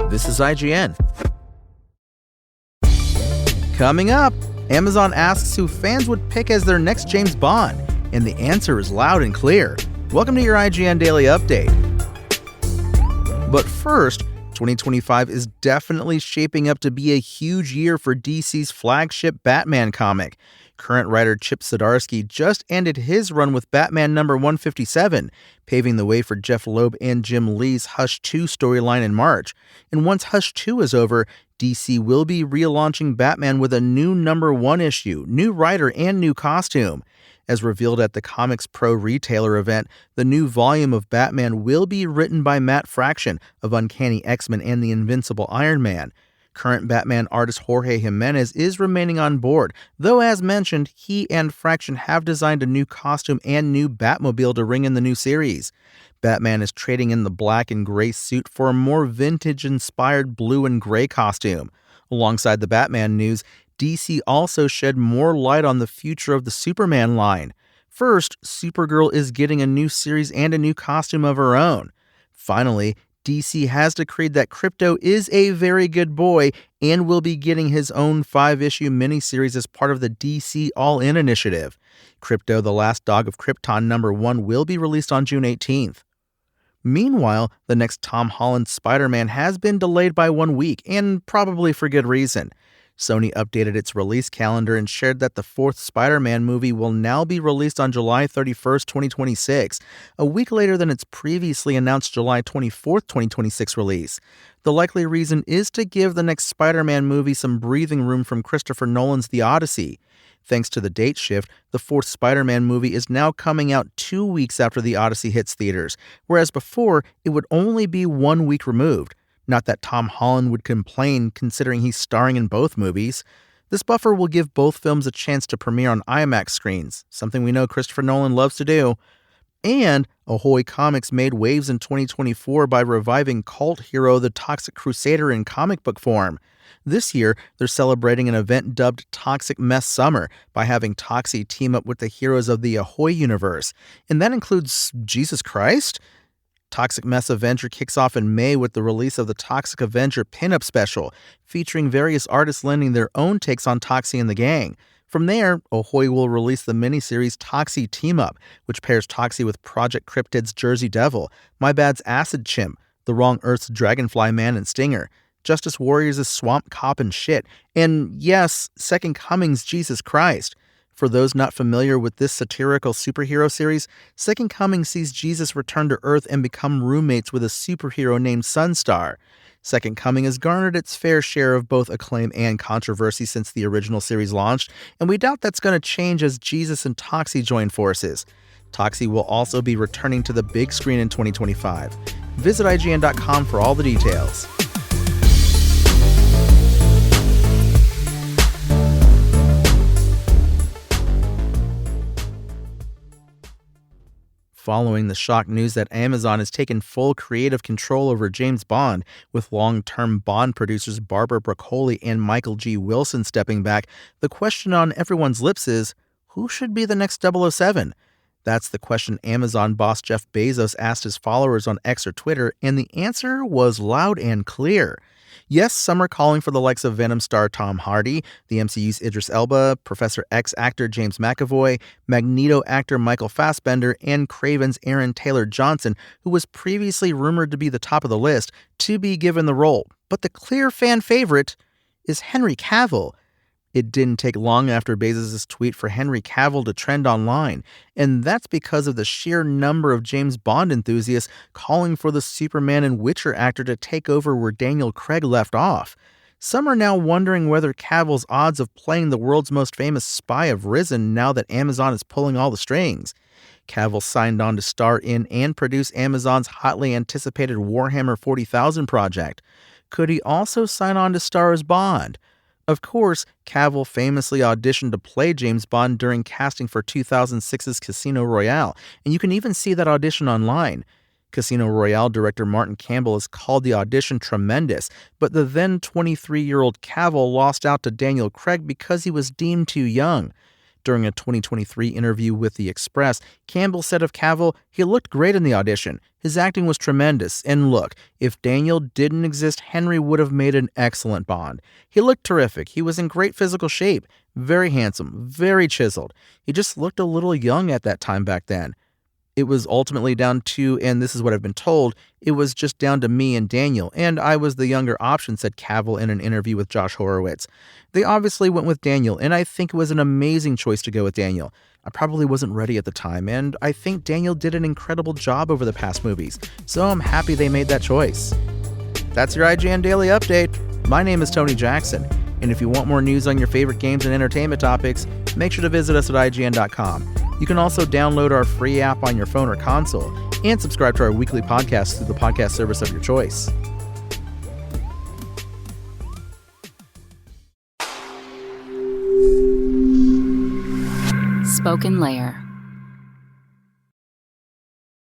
This is IGN. Coming up, Amazon asks who fans would pick as their next James Bond, and the answer is loud and clear. Welcome to your IGN Daily Update. But first, 2025 is definitely shaping up to be a huge year for DC's flagship Batman comic. Current writer Chip Zdarsky just ended his run with Batman number 157, paving the way for Jeff Loeb and Jim Lee's Hush 2 storyline in March. And once Hush 2 is over, DC will be relaunching Batman with a new number 1 issue, new writer, and new costume. As revealed at the Comics Pro retailer event, the new volume of Batman will be written by Matt Fraction of Uncanny X-Men and the Invincible Iron Man. Current Batman artist Jorge Jimenez is remaining on board, though as mentioned, he and Fraction have designed a new costume and new Batmobile to ring in the new series. Batman is trading in the black and gray suit for a more vintage-inspired blue and gray costume. Alongside the Batman news, DC also shed more light on the future of the Superman line. First, Supergirl is getting a new series and a new costume of her own. Finally, DC has decreed that Krypto is a very good boy and will be getting his own 5-issue miniseries as part of the DC All-In initiative. Krypto, the Last Dog of Krypton number 1 will be released on June 18th. Meanwhile, the next Tom Holland Spider-Man has been delayed by 1 week, and probably for good reason. Sony updated its release calendar and shared that the 4th Spider-Man movie will now be released on July 31st, 2026, a week later than its previously announced July 24th, 2026 release. The likely reason is to give the next Spider-Man movie some breathing room from Christopher Nolan's The Odyssey. Thanks to the date shift, the 4th Spider-Man movie is now coming out 2 weeks after The Odyssey hits theaters, whereas before it would only be 1 week removed. Not that Tom Holland would complain, considering he's starring in both movies. This buffer will give both films a chance to premiere on IMAX screens, something we know Christopher Nolan loves to do. And Ahoy Comics made waves in 2024 by reviving cult hero the Toxic Crusader in comic book form. This year, they're celebrating an event dubbed Toxic Mess Summer by having Toxie team up with the heroes of the Ahoy universe. And that includes Jesus Christ? Toxic Mess Avenger kicks off in May with the release of the Toxic Avenger Pinup Special, featuring various artists lending their own takes on Toxie and the gang. From there, Ahoy will release the miniseries Toxie Team Up, which pairs Toxie with Project Cryptid's Jersey Devil, My Bad's Acid Chimp, The Wrong Earth's Dragonfly Man and Stinger, Justice Warriors' Swamp Cop and Shit, and yes, Second Coming's Jesus Christ. For those not familiar with this satirical superhero series, Second Coming sees Jesus return to Earth and become roommates with a superhero named Sunstar. Second Coming has garnered its fair share of both acclaim and controversy since the original series launched, and we doubt that's going to change as Jesus and Toxie join forces. Toxie will also be returning to the big screen in 2025. Visit IGN.com for all the details. Following the shock news that Amazon has taken full creative control over James Bond, with long-term Bond producers Barbara Broccoli and Michael G. Wilson stepping back, the question on everyone's lips is, who should be the next 007? That's the question Amazon boss Jeff Bezos asked his followers on X or Twitter, and the answer was loud and clear. Yes, some are calling for the likes of Venom star Tom Hardy, the MCU's Idris Elba, Professor X actor James McAvoy, Magneto actor Michael Fassbender, and Kraven's Aaron Taylor Johnson, who was previously rumored to be the top of the list, to be given the role. But the clear fan favorite is Henry Cavill. It didn't take long after Bezos' tweet for Henry Cavill to trend online, and that's because of the sheer number of James Bond enthusiasts calling for the Superman and Witcher actor to take over where Daniel Craig left off. Some are now wondering whether Cavill's odds of playing the world's most famous spy have risen now that Amazon is pulling all the strings. Cavill signed on to star in and produce Amazon's hotly anticipated Warhammer 40,000 project. Could he also sign on to star as Bond? Of course, Cavill famously auditioned to play James Bond during casting for 2006's Casino Royale, and you can even see that audition online. Casino Royale director Martin Campbell has called the audition tremendous, but the then 23-year-old Cavill lost out to Daniel Craig because he was deemed too young. During a 2023 interview with The Express, Campbell said of Cavill, "He looked great in the audition. His acting was tremendous, and look, if Daniel didn't exist, Henry would have made an excellent Bond. He looked terrific. He was in great physical shape, very handsome, very chiseled. He just looked a little young at that time back then. It was ultimately down to, and this is what I've been told, it was just down to me and Daniel, and I was the younger option," said Cavill in an interview with Josh Horowitz. "They obviously went with Daniel, and I think it was an amazing choice to go with Daniel. I probably wasn't ready at the time, and I think Daniel did an incredible job over the past movies, so I'm happy they made that choice." That's your IGN Daily Update. My name is Tony Jackson, and if you want more news on your favorite games and entertainment topics, make sure to visit us at IGN.com. You can also download our free app on your phone or console and subscribe to our weekly podcast through the podcast service of your choice. Spoken Layer.